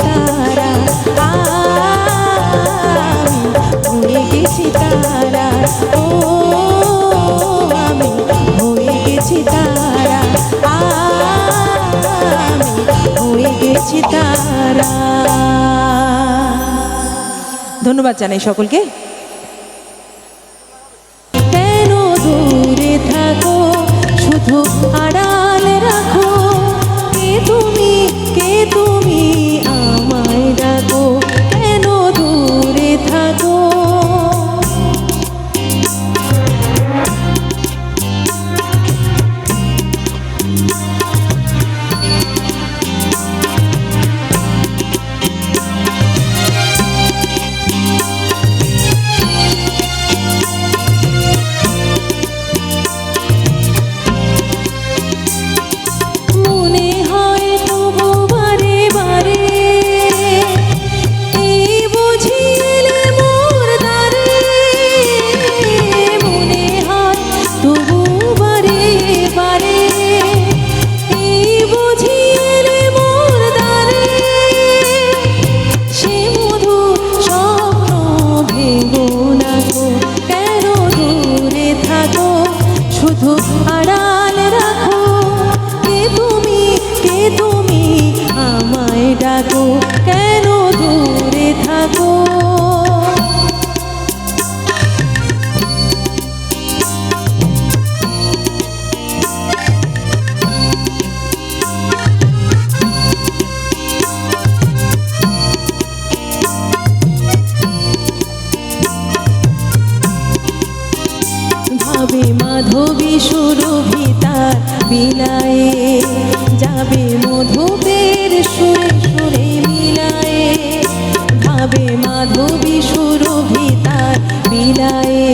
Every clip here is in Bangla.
তারা, আমি হয়ে গেছি তারা, ও আমি হয়ে গেছি তারা, আমি হয়ে গেছি তারা। ধন্যবাদ জানাই সকলকে। কেন দূরে থাকো, শুধু আড়াল রাখো, কে তুমি আমায় ডাকো, কেন দূরে থাকো। মাধবী সুরভিতার বিলায়ে যাবে মধুপের সুরে সুরে মিলায়ে, ভাবে মাধবী সুরভিতার বিলায়ে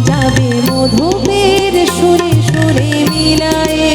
যাবে মধুপের সুরে সুরে মিলায়ে।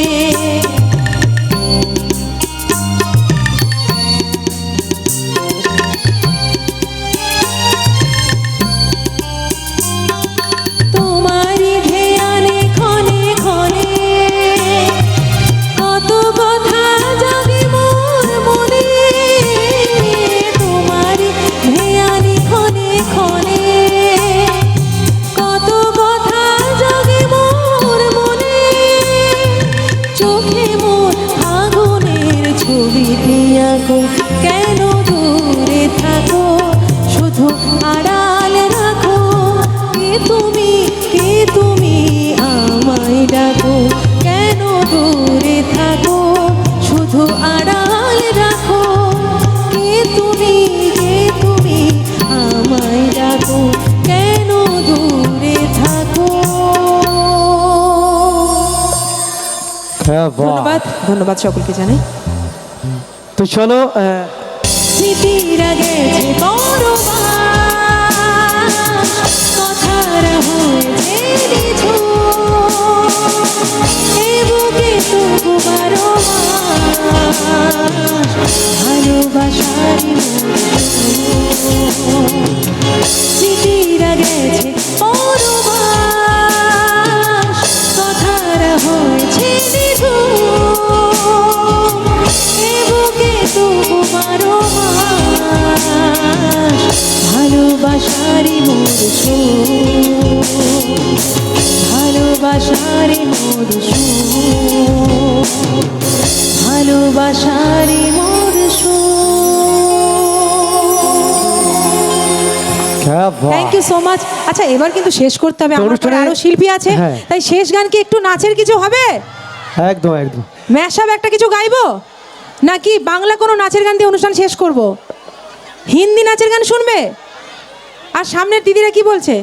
কেন দূরে থাকো, শুধু আড়াল রাখো, কে তুমি আমায় ডাকো, কেন দূরে থাকো, শুধু আড়াল রাখো, কে তুমি আমায় ডাকো, কেন দূরে থাকো। ধন্যবাদ, ধন্যবাদ সকলকে জানাই। তো চলো স্মৃতিরা গেছে কথার হয়েছে বুকে তবু বারো ভালোবাসার স্মৃতিরা গেছে কথার হয়েছে ভালোবাসারি মোর ভালোবাসারি মোর ভালোবাসারি মোর। Thank you so much. আচ্ছা এবার কিন্তু শেষ করতে হবে, আমার পরে আরো শিল্পী আছে, তাই শেষ গান কি একটু নাচের কিছু হবে? একদম একদম। ম্যাশআপ একটা কিছু গাইবো নাকি বাংলা কোনো নাচের গান দিয়ে অনুষ্ঠান শেষ করব? হিন্দি নাচের গান শুনবে? আর সামনের দিদিরা কি বলছে?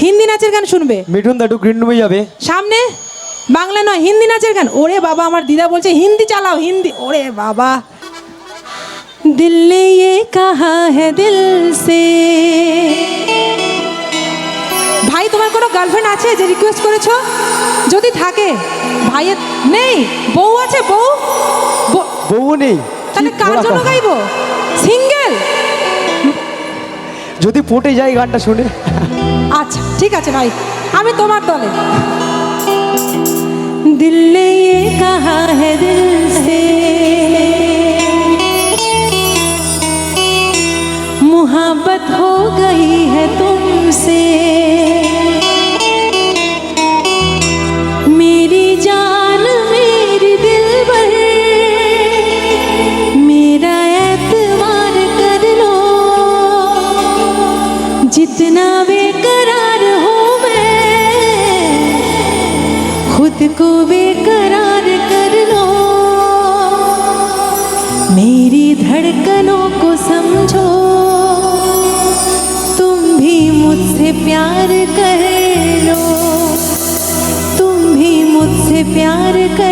হিন্দি নাচের গান শুনবে? মিঠুন দাদু গ্রিন রুমে যাবে। সামনে বাংলা নয় হিন্দি নাচের গান। ওরে বাবা, আমার দিদা বলছে হিন্দি চালাও, হিন্দি। ওরে বাবা, দিল ने ये कहा है दिल से। ভাই তোমার কোনো গার্লফ্রেন্ড আছে যে রিকোয়েস্ট করেছো? যদি থাকে, ভাইয়ের নেই, বউ আছে? বউ নেই, তাহলে কার জন্য গাইবো? সিঙ্গেল? যদি পটে যায় গানটা শুনে। আচ্ছা ঠিক আছে ভাই, আমি তোমার দলে। दिल ने ये कहा है दिल से तुमसे मेरी जान मेरी दिलबर मेरा एतबार कर लो जितना बेकरार हूँ मैं खुद को बेकरार कर लो मेरी धड़कनों को समझो तुम भी मुझसे प्यार कर लो तुम भी मुझसे प्यार कर